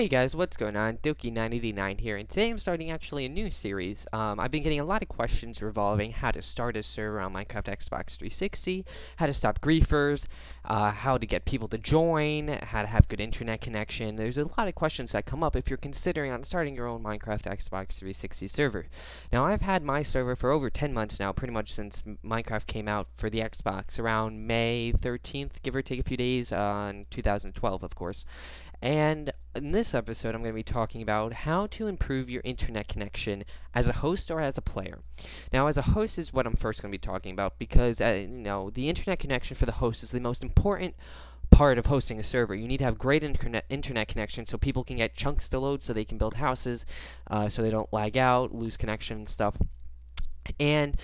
Hey guys, what's going on? Doky9889 here, and today I'm starting actually a new series. I've been getting a lot of questions revolving how to start a server on Minecraft Xbox 360, how to stop griefers, how to get people to join, how to have good internet connection. There's a lot of questions that come up if you're considering on starting your own Minecraft Xbox 360 server. Now, I've had my server for over 10 months now, pretty much since Minecraft came out for the Xbox, around May 13th, give or take a few days, in 2012, of course. And in this episode, I'm going to be talking about how to improve your internet connection as a host or as a player. Now, as a host is what I'm first going to be talking about because, the internet connection for the host is the most important part of hosting a server. You need to have great internet connection so people can get chunks to load so they can build houses, so they don't lag out, lose connection and stuff. And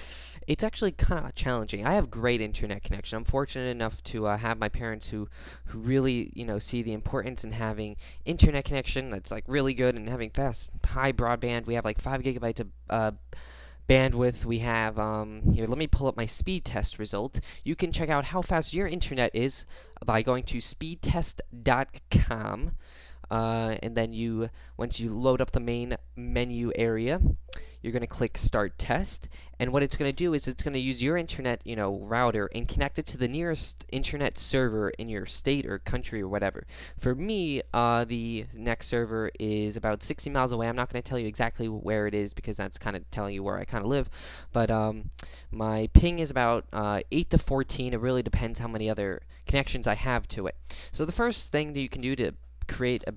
it's actually kind of challenging. I have great internet connection. I'm fortunate enough to have my parents who really, see the importance in having internet connection that's like really good and having fast, high broadband. We have like 5 gigabytes of bandwidth. We have, here, let me pull up my speed test result. You can check out how fast your internet is by going to speedtest.com. And then once you load up the main menu area, you're going to click Start Test, and what it's going to do is it's going to use your internet, router and connect it to the nearest internet server in your state or country or whatever. For me, the next server is about 60 miles away. I'm not going to tell you exactly where it is because that's kind of telling you where I kind of live, but my ping is about 8 to 14. It really depends how many other connections I have to it. So the first thing that you can do to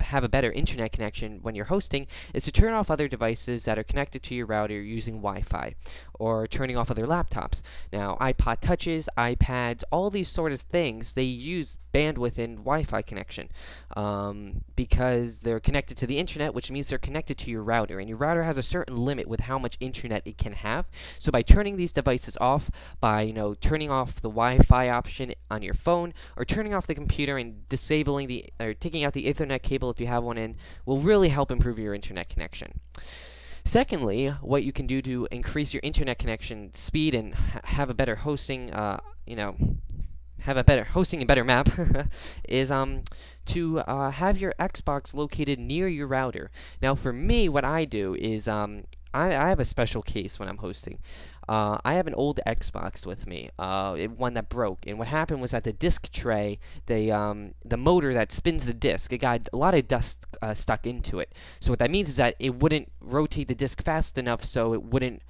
have a better internet connection when you're hosting is to turn off other devices that are connected to your router using Wi-Fi, or turning off other laptops. Now, iPod Touches, iPads, all these sort of things, they use bandwidth and Wi-Fi connection because they're connected to the internet, which means they're connected to your router, and your router has a certain limit with how much internet it can have. So by turning these devices off, by turning off the Wi-Fi option on your phone, or turning off the computer and disabling or taking out the Ethernet cable if you have one in, will really help improve your internet connection. Secondly, what you can do to increase your internet connection speed and have a better hosting, have a better hosting and better map is to have your Xbox located near your router. Now, for me, what I do is I have a special case when I'm hosting. I have an old Xbox with me, one that broke, and what happened was that the disc tray, the motor that spins the disc, it got a lot of dust stuck into it. So what that means is that it wouldn't rotate the disc fast enough, so it wouldn't,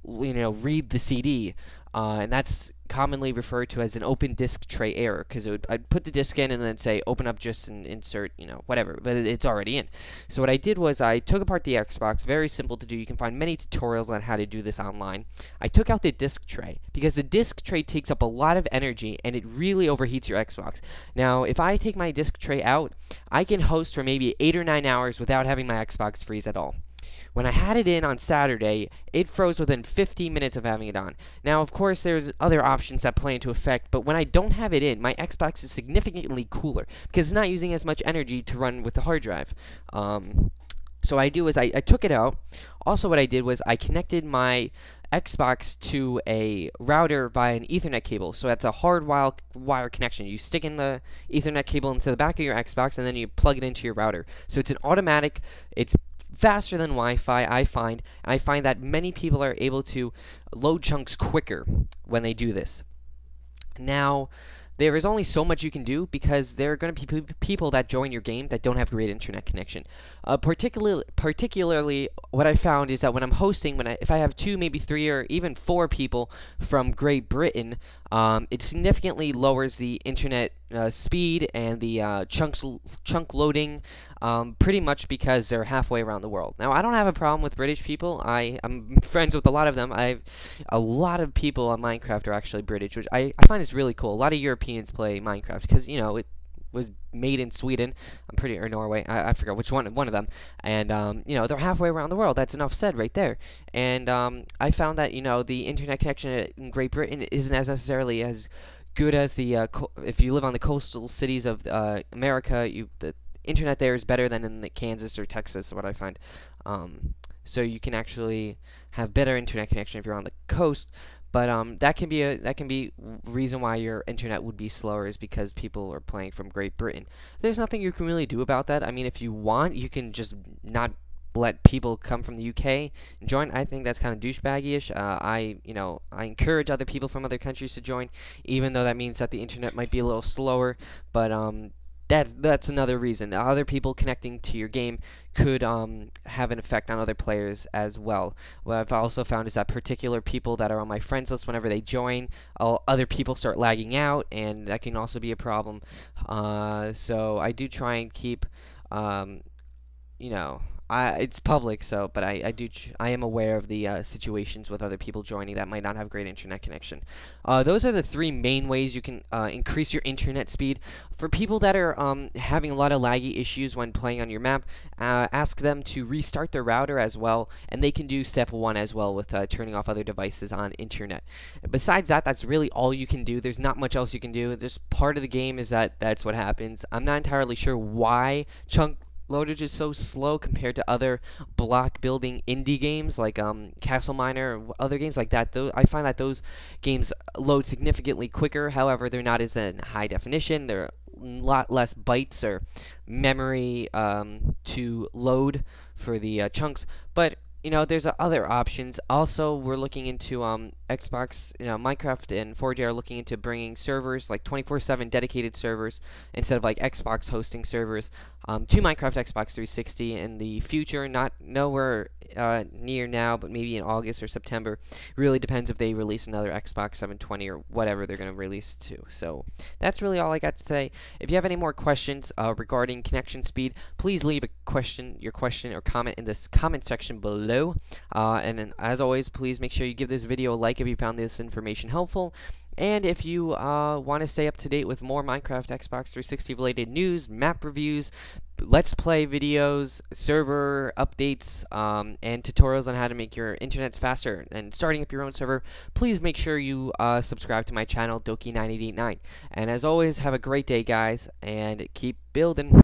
read the CD, and that's commonly referred to as an open disc tray error, because I'd put the disc in and then say open up just and insert, whatever, but it's already in. So what I did was I took apart the Xbox. Very simple to do. You can find many tutorials on how to do this online. I took out the disc tray because the disc tray takes up a lot of energy and it really overheats your Xbox. Now, if I take my disc tray out, I can host for maybe 8 or 9 hours without having my Xbox freeze at all. When I had it in on Saturday, it froze within 15 minutes of having it on. Now, of course, there's other options that play into effect, but when I don't have it in, my Xbox is significantly cooler because it's not using as much energy to run with the hard drive. So what I do is I took it out. Also, what I did was I connected my Xbox to a router via an Ethernet cable. So that's a hard wire connection. You stick in the Ethernet cable into the back of your Xbox, and then you plug it into your router. So it's an automatic, it's faster than Wi-Fi, I find. I find that many people are able to load chunks quicker when they do this. Now, there is only so much you can do because there are going to be people that join your game that don't have great internet connection. Particularly, what I found is that when I'm hosting, if I have 2, maybe 3, or even 4 people from Great Britain, it significantly lowers the internet speed and the chunk loading, pretty much because they're halfway around the world. Now, I don't have a problem with British people. I'm friends with a lot of them. A lot of people on Minecraft are actually British, which I find is really cool. A lot of Europeans play Minecraft because, it was made in Sweden, or Norway, I forgot which one of them, and they're halfway around the world. That's enough said right there. And I found that the internet connection in Great Britain isn't as necessarily as good as the if you live on the coastal cities of America. The internet there is better than in Kansas or Texas, what I find. So you can actually have better internet connection if you're on the coast. But that can be reason why your internet would be slower, is because people are playing from Great Britain. There's nothing you can really do about that. I mean, if you want, you can just not let people come from the UK and join. I think that's kind of douchebaggy-ish. I encourage other people from other countries to join, even though that means that the internet might be a little slower. But that's another reason. Other people connecting to your game could have an effect on other players as well. What I've also found is that particular people that are on my friends list, whenever they join, other people start lagging out, and that can also be a problem. So I do try and keep, it's public, so, but I am aware of the situations with other people joining that might not have great internet connection. Those are the three main ways you can increase your internet speed. For people that are having a lot of laggy issues when playing on your map, ask them to restart their router as well, and they can do step 1 as well with turning off other devices on internet. Besides that, that's really all you can do. There's not much else you can do. This part of the game is that's what happens. I'm not entirely sure why chunk loadage is so slow compared to other block building indie games like Castle Miner or other games like that. I find that those games load significantly quicker. However, they're not as in high definition. They're a lot less bytes or memory to load for the chunks. But there's other options. Also, we're looking into Xbox, Minecraft and 4J are looking into bringing servers, like 24/7 dedicated servers, instead of like Xbox hosting servers, to Minecraft Xbox 360 in the future. Not nowhere near now, but maybe in August or September. Really depends if they release another Xbox 720 or whatever they're going to release to. So that's really all I got to say. If you have any more questions regarding connection speed, please leave your question or comment in this comment section below. And then, as always, please make sure you give this video a like if you found this information helpful. And if you want to stay up to date with more Minecraft Xbox 360 related news, map reviews, Let's Play videos, server updates, and tutorials on how to make your internets faster and starting up your own server, please make sure you subscribe to my channel, Doky9889. And as always, have a great day, guys, and keep building.